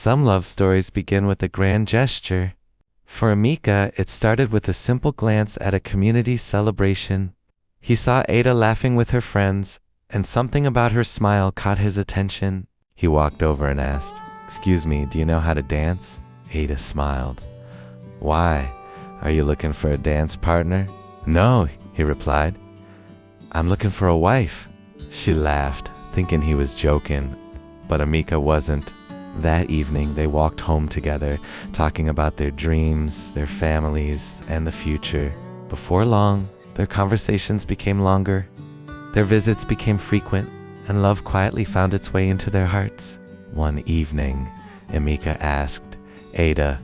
Some love stories begin with a grand gesture. For Emeka, it started with a simple glance at a community celebration. He saw Ada laughing with her friends, and something about her smile caught his attention. He walked over and asked, "Excuse me, do you know how to dance?" Ada smiled. "Why? Are you looking for a dance partner?" "No," he replied. "I'm looking for a wife." She laughed, thinking he was joking, but Emeka wasn't. That evening, they walked home together, talking about their dreams, their families, and the future. Before long, their conversations became longer. Their visits became frequent, and love quietly found its way into their hearts. One evening, Emeka asked, "Ada,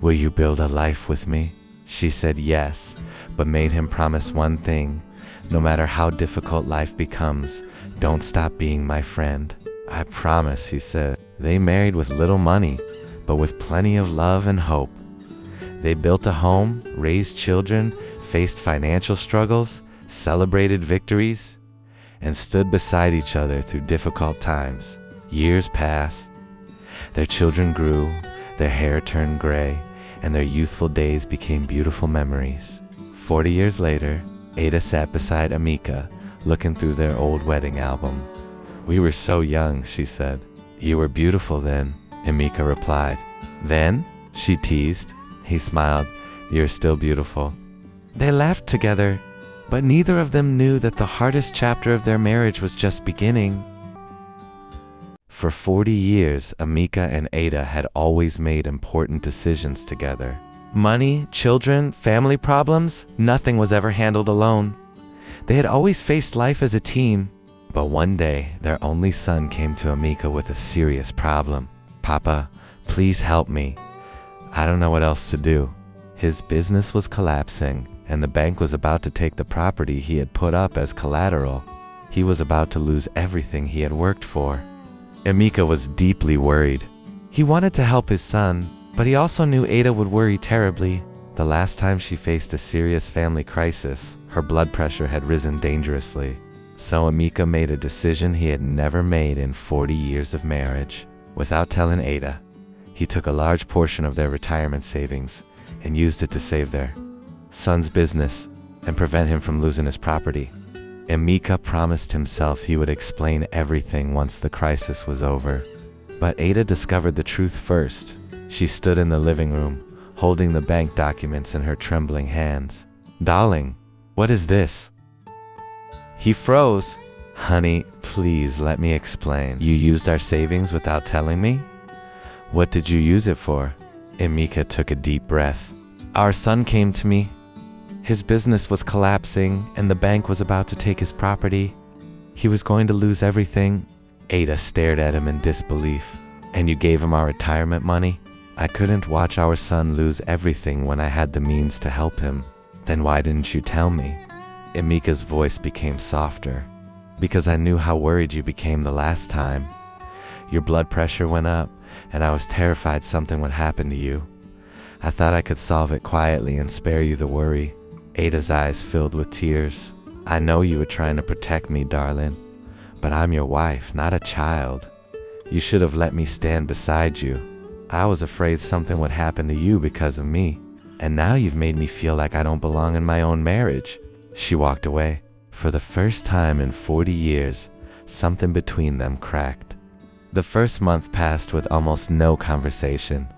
will you build a life with me?" She said yes, but made him promise one thing. "No matter how difficult life becomes, don't stop being my friend." "I promise," he said. They married with little money, but with plenty of love and hope. They built a home, raised children, faced financial struggles, celebrated victories, and stood beside each other through difficult times. Years passed. Their children grew, their hair turned gray, and their youthful days became beautiful memories. 40 years later, Ada sat beside Emeka, looking through their old wedding album. "We were so young," she said. "You were beautiful then," Emeka replied. "Then?" she teased. He smiled. "You're still beautiful." They laughed together, but neither of them knew that the hardest chapter of their marriage was just beginning. For 40 years, Emeka and Ada had always made important decisions together. Money, children, family problems, nothing was ever handled alone. They had always faced life as a team. But one day, their only son came to Emeka with a serious problem. "Papa, please help me. I don't know what else to do." His business was collapsing, and the bank was about to take the property he had put up as collateral. He was about to lose everything he had worked for. Emeka was deeply worried. He wanted to help his son, but he also knew Ada would worry terribly. The last time she faced a serious family crisis, her blood pressure had risen dangerously. So Emeka made a decision he had never made in 40 years of marriage. Without telling Ada, he took a large portion of their retirement savings and used it to save their son's business and prevent him from losing his property. Emeka promised himself he would explain everything once the crisis was over. But Ada discovered the truth first. She stood in the living room, holding the bank documents in her trembling hands. "Darling, what is this?" He froze. "Honey, please let me explain. You used our savings without telling me? What did you use it for?" Emeka took a deep breath. "Our son came to me. His business was collapsing, and the bank was about to take his property. He was going to lose everything." Ada stared at him in disbelief. "And you gave him our retirement money?" "I couldn't watch our son lose everything when I had the means to help him." "Then why didn't you tell me?" Emeka's voice became softer. "Because I knew how worried you became the last time. Your blood pressure went up, and I was terrified something would happen to you. I thought I could solve it quietly and spare you the worry." Ada's eyes filled with tears. "I know you were trying to protect me, darling, but I'm your wife, not a child. You should have let me stand beside you. I was afraid something would happen to you because of me, and now you've made me feel like I don't belong in my own marriage." She walked away. For the first time in 40 years, something between them cracked. The first month passed with almost no conversation.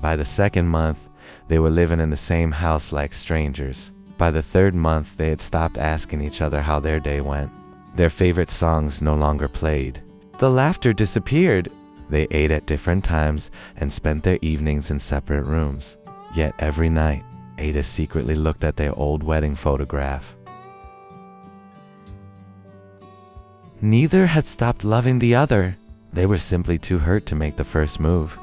By the second month, they were living in the same house like strangers. By the third month, they had stopped asking each other how their day went. Their favorite songs no longer played. The laughter disappeared. They ate at different times and spent their evenings in separate rooms. Yet every night, Ada secretly looked at their old wedding photograph. Neither had stopped loving the other. They were simply too hurt to make the first move.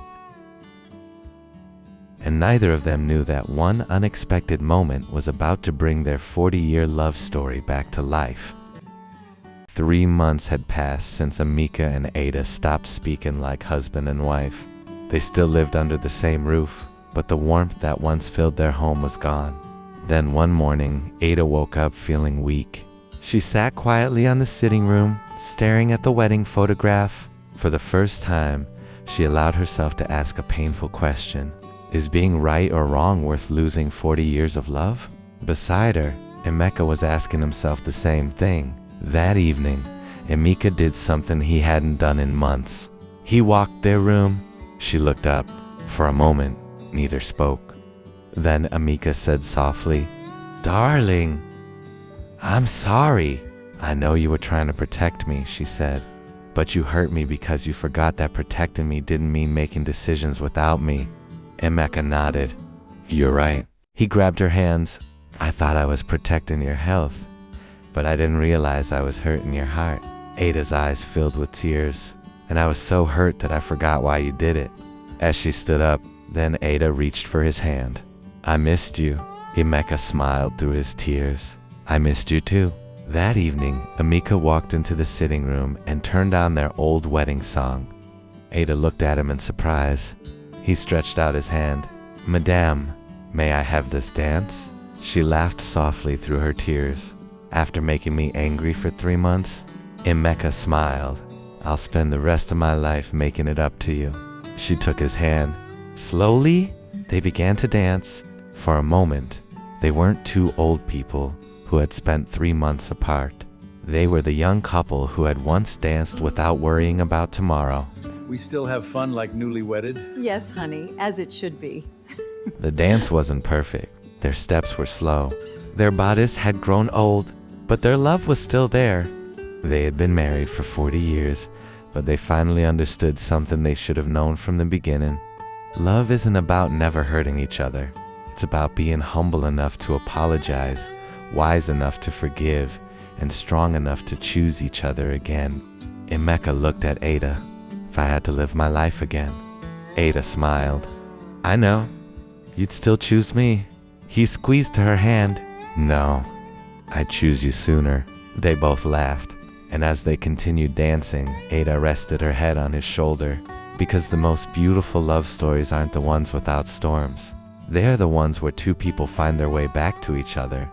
And neither of them knew that one unexpected moment was about to bring their 40-year love story back to life. 3 months had passed since Emeka and Ada stopped speaking like husband and wife. They still lived under the same roof, but the warmth that once filled their home was gone. Then one morning, Ada woke up feeling weak. She sat quietly on the sitting room, staring at the wedding photograph. For the first time, She allowed herself to ask a painful question. Is being right or wrong worth losing 40 years of love? Beside her, Emeka was asking himself the same thing. That evening, Emeka did something he hadn't done in months. He walked their room. She looked up. For a moment, neither spoke. Then Emeka said softly, "Darling, I'm sorry." "I know you were trying to protect me," she said. "But you hurt me because you forgot that protecting me didn't mean making decisions without me." Emeka nodded. "You're right." He grabbed her hands. "I thought I was protecting your health, but I didn't realize I was hurting your heart." Ada's eyes filled with tears, and I was so hurt that I forgot why you did it. As she stood up, then Ada reached for his hand. "I missed you." Emeka smiled through his tears. "I missed you too." That evening, Emeka walked into the sitting room and turned on their old wedding song. Ada looked at him in surprise. He stretched out his hand. "Madame, may I have this dance?" She laughed softly through her tears. "After making me angry for 3 months?" Emeka smiled. "I'll spend the rest of my life making it up to you." She took his hand. Slowly, they began to dance. For a moment, they weren't two old people who had spent 3 months apart. They were the young couple who had once danced without worrying about tomorrow. We still have fun like newlywed? Yes, honey, as it should be. The dance wasn't perfect. Their steps were slow. Their bodies had grown old, but their love was still there. They had been married for 40 years, but they finally understood something they should have known from the beginning. Love isn't about never hurting each other. It's about being humble enough to apologize, wise enough to forgive, and strong enough to choose each other again. Emeka looked at Ada. "If I had to live my life again." Ada smiled. "I know. You'd still choose me." He squeezed her hand. "No, I'd choose you sooner." They both laughed, and as they continued dancing, Ada rested her head on his shoulder, because the most beautiful love stories aren't the ones without storms. They're the ones where two people find their way back to each other,